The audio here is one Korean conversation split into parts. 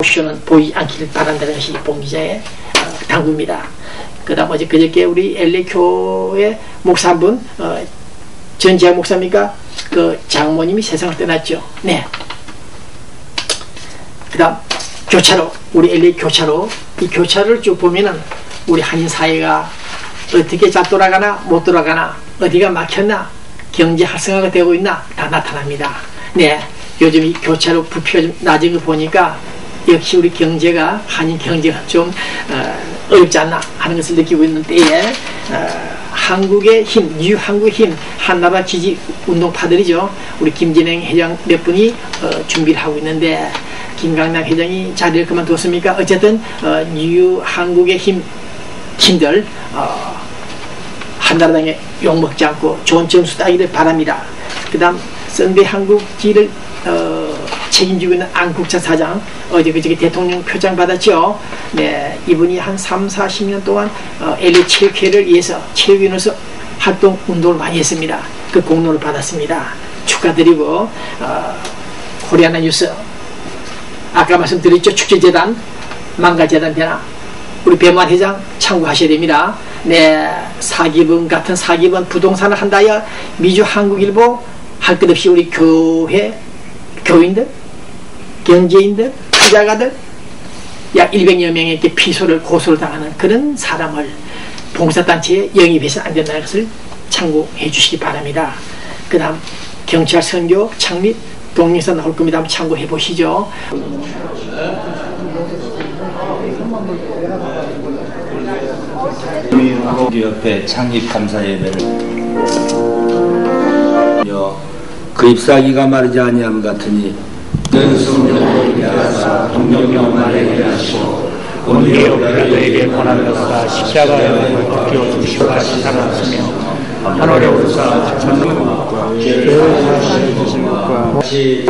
모션은 보이지 않기를 바란다는 것이 본 기자의 당부입니다. 그 다음 어제 그저께 우리 LA 교회 목사 한 분, 전지학 목사입니까? 그 장모님이 세상을 떠났죠. 네. 그 다음 교차로, 우리 LA 교차로, 이 교차로를 쭉 보면은 우리 한인 사회가 어떻게 잘 돌아가나 못 돌아가나, 어디가 막혔나, 경제 활성화가 되고 있나 다 나타납니다. 네, 요즘 이 교차로 부피가 좀 낮은 거 보니까 역시 우리 경제가, 한인 경제가 좀 어렵지 않나 하는 것을 느끼고 있는 때에 한국의 힘, 뉴 한국의 힘, 한나라 지지 운동파들이죠. 우리 김진행 회장 몇 분이 준비를 하고 있는데, 김강남 회장이 자리를 그만뒀습니까? 어쨌든 뉴 한국의 힘들 한나라당에 욕먹지 않고 좋은 점수 따기를 바랍니다. 그 다음 썬데이 한국지를 책임지고 있는 안국자 사장, 어제 그저께 대통령 표창 받았죠. 네, 이분이 한 30-40년 동안 LA 체육회를 위해서 체육인으로서 활동 운동을 많이 했습니다. 그 공로를 받았습니다. 축하드리고, 코리아나 뉴스 아까 말씀드렸죠. 축제재단, 망가재단 되나 우리 배만 회장 참고하셔야 됩니다. 네, 사기범 같은 사기범 부동산을 한다여 미주 한국일보 할 것 없이 우리 교회, 교인들, 경제인들, 투자가들 약 100여 명에게 피소를 고소를 당하는 그런 사람을 봉사단체에 영입해서는 안 된다는 것을 참고해 주시기 바랍니다. 그 다음 경찰 선교 창립 동영상 나올 겁니다. 한번 참고해 보시죠. 협회 창립 감사 예배를 그 잎사귀가 마르지 아니함 같으니 은수를 위하사 동정명만에 일하시고 오늘의 우리에게 권한 것과 십자가의 벗겨 주시고 하시사랑하시며 하늘의 우사 전능과 죄를 사하시는 것과 같이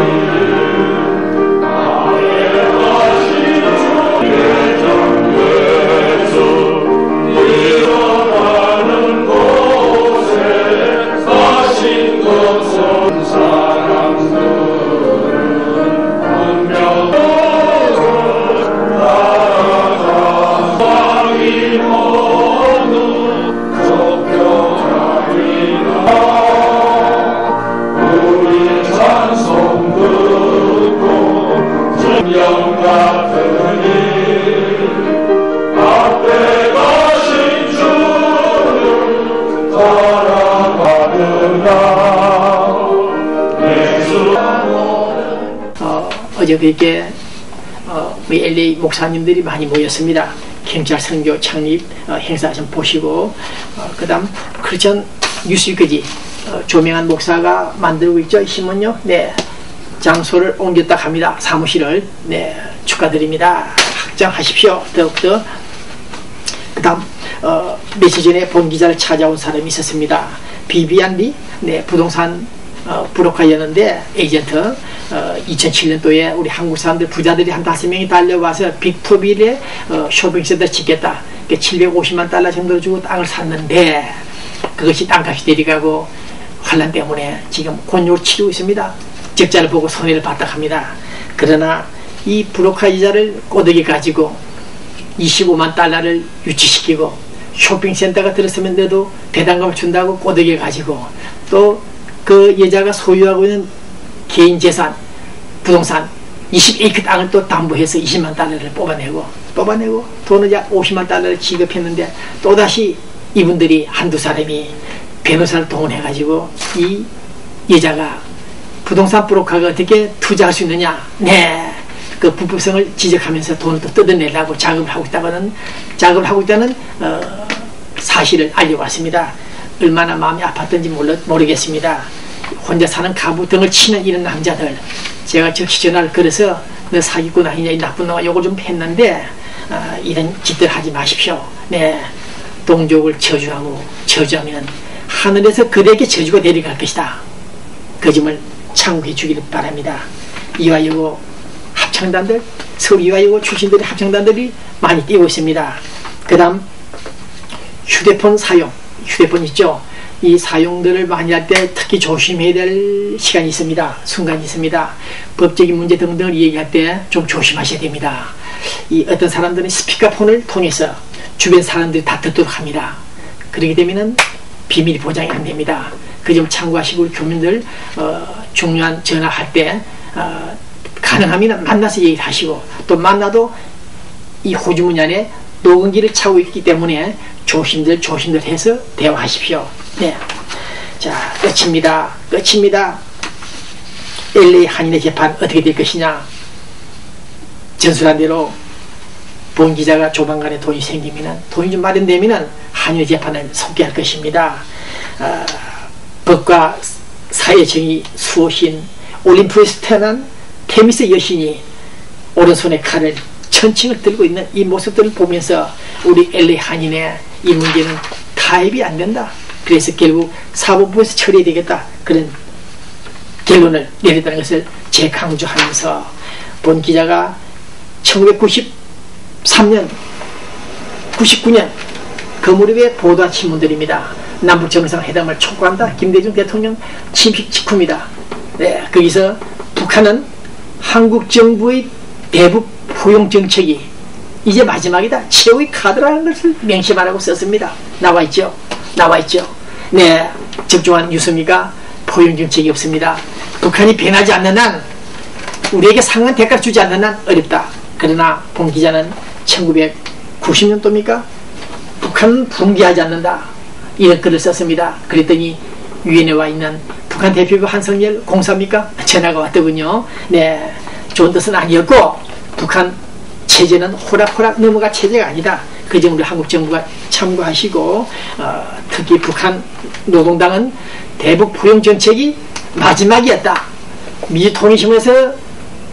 어제 그렇게 우리 LA 목사님들이 많이 모였습니다. 경찰 선교 창립 행사 좀 보시고, 그 다음 크리스천 뉴스위크지 조명한 목사가 만들고 있죠. 신문요. 네, 장소를 옮겼다 합니다. 사무실을. 네, 축하드립니다. 확장하십시오. 더욱더. 그 다음 며칠 전에 본 기자를 찾아온 사람이 있었습니다. 비비안비, 네, 부동산 브로커였는데 에이전트. 2007년도에 우리 한국 사람들 부자들이 한 5명이 달려와서 빅토빌에 쇼핑센터 짓겠다. 750만 달러 정도 주고 땅을 샀는데 그것이 땅값이 내려가고 환란 때문에 지금 곤욕을 치르고 있습니다. 적자를 보고 손해를 봤다 합니다. 그러나 이 브로커 이자를 꼬드기 가지고 25만 달러를 유치시키고 쇼핑센터가 들었으면서도 배당금을 준다고 꼬드기 가지고 또 그 여자가 소유하고 있는 개인 재산, 부동산 21크 땅을 또 담보해서 20만 달러를 뽑아내고 돈을 약 50만 달러를 지급했는데 또다시 이분들이 한두 사람이 변호사를 동원해가지고 이 여자가 부동산 브로커가 어떻게 투자할 수 있느냐, 네, 그 불법성을 지적하면서 돈을 또 뜯어내려고 작업을 하고 있다는 사실을 알려왔습니다. 얼마나 마음이 아팠던지 모르겠습니다. 혼자 사는 가부 등을 치는 이런 남자들, 제가 적시 전화를 걸어서 너 사기꾼 아니냐 이 나쁜 놈아 욕을 좀 했는데 이런 짓들 하지 마십시오. 네, 동족을 저주하면 하늘에서 그대에게 저주가 내려갈 것이다. 그 점을 참고해 주기를 바랍니다. 이화여고 합창단들, 서울 이화여고 출신들의 합창단들이 많이 뛰고 있습니다. 그 다음 휴대폰 사용, 휴대폰 있죠. 이 사용들을 많이 할 때 특히 조심해야 될 시간이 있습니다. 순간이 있습니다. 법적인 문제 등등을 얘기할 때 좀 조심하셔야 됩니다. 이 어떤 사람들은 스피커폰을 통해서 주변 사람들이 다 듣도록 합니다. 그렇게 되면은 비밀 보장이 안 됩니다. 그 점 참고하시고 우리 교민들 중요한 전화할 때 가능하면 만나서 얘기하시고 또 만나도 이 호주문 안에 녹음기를 차고 있기 때문에 조심들 해서 대화하십시오. 네, 자 끝입니다. LA 한인의 재판 어떻게 될 것이냐. 전술한 대로 본 기자가 조만간에 돈이 생기면 돈이 좀 마련되면 한인의 재판을 속개할 것입니다. 법과 사회정의 수호신 올림픽에서 태어난 테미스 여신이 오른손에 칼을 천칭을 들고 있는 이 모습들을 보면서 우리 LA 한인의 이 문제는 타협이 안 된다. 그래서 결국 사법부에서 처리해야 되겠다. 그런 결론을 내렸다는 것을 재강조하면서 본 기자가 1993년 99년 그 무렵에 보도한 신문들입니다. 남북 정상회담을 촉구한다. 김대중 대통령 침식 직후입니다. 네, 거기서 북한은 한국 정부의 대북 포용 정책이 이제 마지막이다. 최후의 카드라는 것을 명시하라고 썼습니다. 나와있죠. 네, 적중한 뉴스입니까? 포용 정책이 없습니다. 북한이 변하지 않는 한, 우리에게 상한 대가를 주지 않는 한 어렵다. 그러나 본 기자는 1990년도입니까? 북한은 붕괴하지 않는다. 이런 글을 썼습니다. 그랬더니 유엔에 와 있는 북한 대표부 한성열 공사입니까? 전화가 왔더군요. 네, 좋은 뜻은 아니었고 북한 체제는 호락호락 넘어갈 체제가 아니다. 그 점을 한국 정부가 참고하시고 특히 북한 노동당은 대북 포용 정책이 마지막이었다. 민주통일신문에서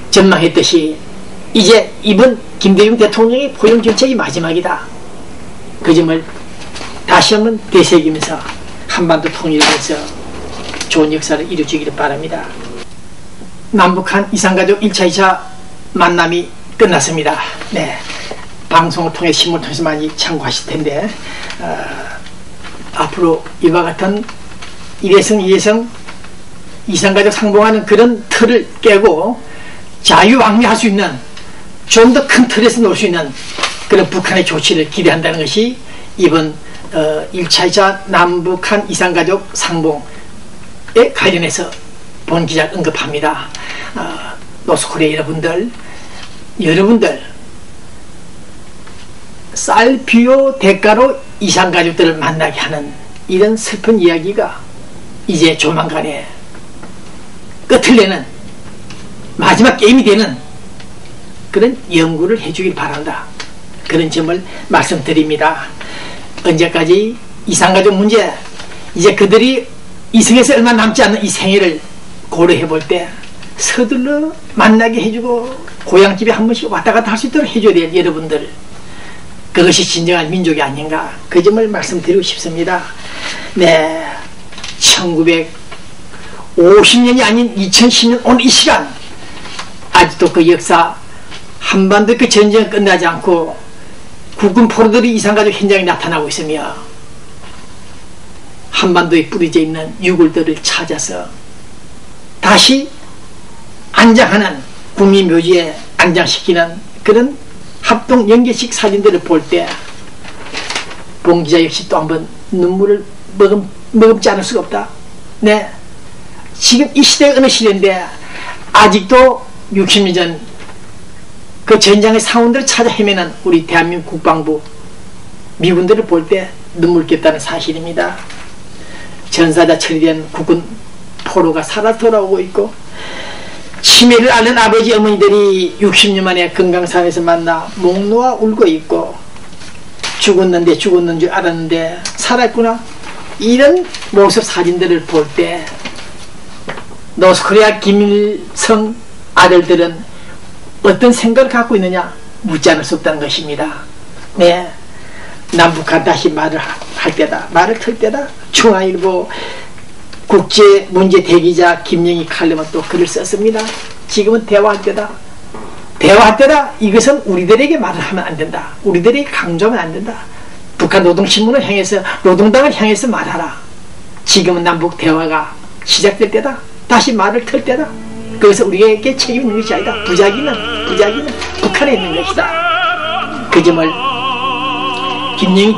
전망했듯이 이제 이번 김대중 대통령의 포용 정책이 마지막이다. 그 점을 다시 한번 되새기면서 한반도 통일을 위해서 좋은 역사를 이루어지기를 바랍니다. 남북한 이산가족 1차 2차 만남이 끝났습니다. 네, 방송을 통해 신문을 통해서 많이 참고하실 텐데 앞으로 이와 같은 일회성 이산가족 상봉하는 그런 틀을 깨고 자유왕래할 수 있는 좀 더 큰 틀에서 놀 수 있는 그런 북한의 조치를 기대한다는 것이 이번 1차 2차 남북한 이산가족 상봉에 관련해서 본 기자가 언급합니다. 노스코리아 여러분들 쌀 비료 대가로 이산가족들을 만나게 하는 이런 슬픈 이야기가 이제 조만간에 끝을 내는 마지막 게임이 되는 그런 연구를 해주길 바란다. 그런 점을 말씀드립니다. 언제까지 이산가족 문제, 이제 그들이 이승에서 얼마 남지 않는 이 생애를 고려해 볼 때 서둘러 만나게 해주고 고향집에 한 번씩 왔다 갔다 할 수 있도록 해줘야 돼요. 여러분들, 그것이 진정한 민족이 아닌가, 그 점을 말씀드리고 싶습니다. 네, 1950년이 아닌 2010년 오늘 이 시간 아직도 그 역사, 한반도 그 전쟁은 끝나지 않고 국군 포로들이 이산가족 현장에 나타나고 있으며 한반도에 뿌려져 있는 유골들을 찾아서 다시 안장하는, 국민묘지에 안장시키는 그런 합동 연계식 사진들을 볼 때 본 기자 역시 또 한번 눈물을 머금지 않을 수가 없다. 네, 지금 이 시대가 어느 시대인데 아직도 60년 전 그 전장의 상원들을 찾아 헤매는 우리 대한민국 국방부 미군들을 볼 때 눈물겹다는 사실입니다. 전사자 처리된 국군 포로가 살아 돌아오고 있고, 치매를 앓는 아버지 어머니들이 60년 만에 금강산에서 만나 목 놓아 울고 있고, 죽은 줄 알았는데 살았구나, 이런 모습 사진들을 볼 때 노스코리아 김일성 아들들은 어떤 생각을 갖고 있느냐 묻지 않을 수 없다는 것입니다. 네, 남북한 다시 말을 할 때다, 말을 틀 때다. 중앙일보 국제문제 대기자 김영희 칼럼은 또 글을 썼습니다. 지금은 대화할 때다. 이것은 우리들에게 말을 하면 안 된다. 우리들에게 강조하면 안 된다. 북한 노동신문을 향해서, 노동당을 향해서 말하라. 지금은 남북 대화가 시작될 때다. 다시 말을 틀 때다. 그래서 우리에게 책임이 있는 것이 아니다. 부작위는 북한에 있는 것이다. 그 점을 김영희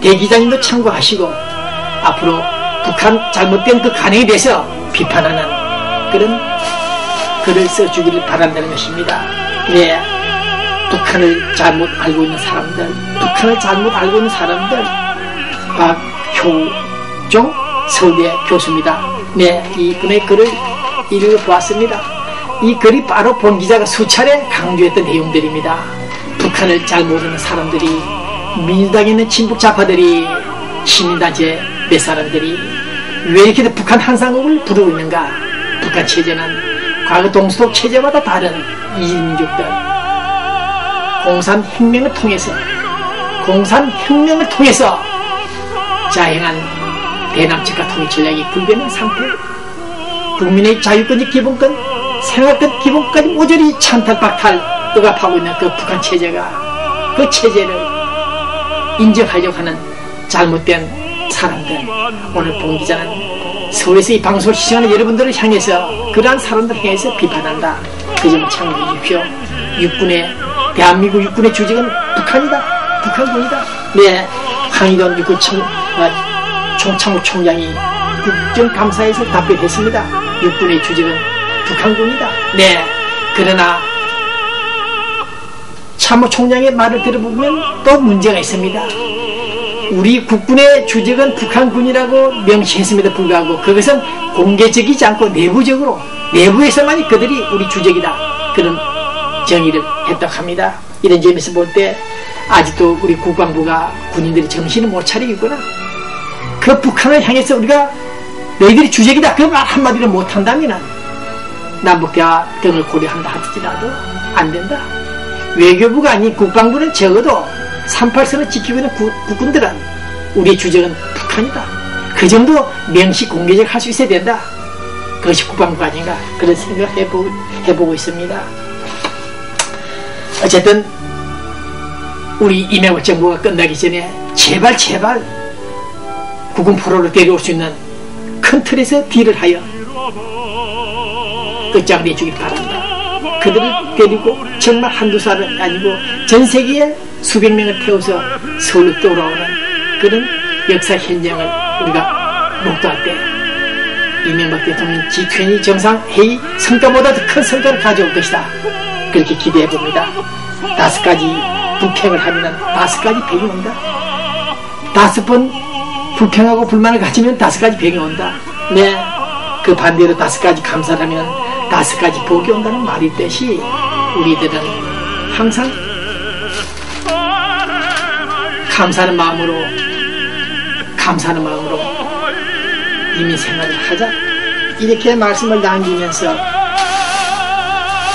대기자님도 참고하시고 앞으로 북한 잘못된 그 간행에 대해서 비판하는 그런 글을 써주기를 바란다는 것입니다. 네, 북한을 잘못 알고 있는 사람들, 박효종 서울대 교수입니다. 네, 이분의 글을 읽어보았습니다. 이 글이 바로 본 기자가 수차례 강조했던 내용들입니다. 북한을 잘 모르는 사람들이, 민주당에 있는 친북 좌파들이, 시민단체 몇 사람들이 왜 이렇게 북한 한상국을 부르고 있는가? 북한 체제는 과거 동서독 체제보다 다른 이민족들, 공산혁명을 통해서 자행한 대남측과 통일 전략이 불변한 상태, 국민의 자유권이 기본권, 생활권 기본권까지 모조리 찬탈박탈 억압하고 있는 그 북한 체제가, 그 체제를 인정하려고 하는 잘못된 사람들, 오늘 본 기자는 서울에서 이 방송을 시청하는 여러분들을 향해서, 그러한 사람들을 향해서 비판한다. 그 점을 참고해 주십시오. 대한민국 육군의 주적은 북한이다. 북한군이다. 네, 황희돈 육군 총참모총장이 국정감사에서 답변했습니다. 육군의 주적은 북한군이다. 네, 그러나 참모총장의 말을 들어보면 또 문제가 있습니다. 우리 국군의 주적은 북한군이라고 명시했음에도 불구하고 그것은 공개적이지 않고 내부에서만이 그들이 우리 주적이다, 그런 정의를 했다고 합니다. 이런 점에서 볼 때 아직도 우리 국방부가 군인들이 정신을 못 차리고 있구나. 그 북한을 향해서 우리가 너희들이 주적이다, 그 말 한마디를 못한다면 남북대화 등을 고려한다 하더라도 안 된다. 외교부가 아닌 국방부는 적어도 38선을 지키고 있는 국군들은 우리의 주적은 북한이다, 그 정도 명시 공개적 할 수 있어야 된다. 그것이 국방부가 아닌가, 그런 생각을 해보고 있습니다. 어쨌든 우리 이명박 정부가 끝나기 전에 제발 국군 프로를 데려올 수 있는 큰 틀에서 딜을 하여 끝장을 내주길 바랍니다. 그들을 데리고 정말 한두 살은 아니고 전 세계에 수백 명을 태워서 서울로 돌아오는 그런 역사 현장을 우리가 목도할 때 이명박 대통령 G20 정상회의 성과보다 더 큰 성과를 가져올 것이다, 그렇게 기대해 봅니다. 5가지 불평을 하면 5가지 병이 온다. 5번 불평하고 불만을 가지면 5가지 병이 온다. 네, 그 반대로 5가지 감사를 하면 5가지 복이 온다는 말이 있듯이 우리들은 항상 감사하는 마음으로 이민 생활을 하자, 이렇게 말씀을 남기면서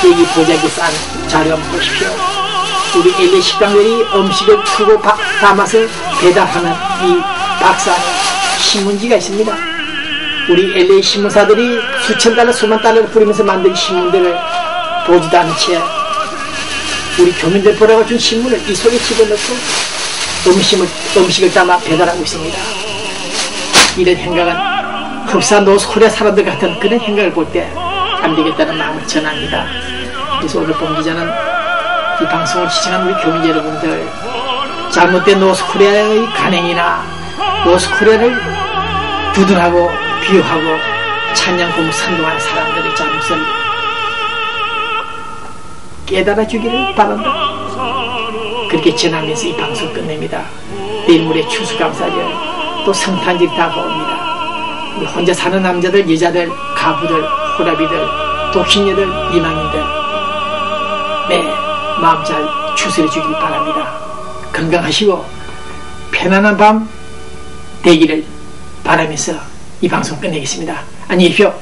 여기 보자기 싼 자료 한번 보십시오. 우리 LA 식당들이 음식을 투고 담아서 배달하는 이 박스 안에 신문지가 있습니다. 우리 LA 신문사들이 수천 달러, 수만 달러를 뿌리면서 만든 신문들을 보지도 않은 채 우리 교민들 보라고 준 신문을 이 속에 집어넣고 음식을 담아 배달하고 있습니다. 이런 행각은 흡사 노스코리아 사람들 같은 그런 행각을 볼 때 안 되겠다는 마음을 전합니다. 그래서 오늘 본 기자는 이 방송을 시청하는 우리 교민 여러분들, 잘못된 노스코리아의 간행이나 노스코리아를 두둔하고 비유하고 찬양 공부 선동하는 사람들의 잘못을 깨달아 주기를 바란다. 그렇게 전하면서 이 방송 끝냅니다. 내일 모레 추수감사절, 또 성탄절이 다가옵니다. 우리 혼자 사는 남자들, 여자들, 가부들, 호라비들, 독신녀들, 이방인들, 네, 마음 잘 추스려 주길 바랍니다. 건강하시고 편안한 밤 되기를 바라면서 이 방송 끝내겠습니다. 안녕히 계십시오.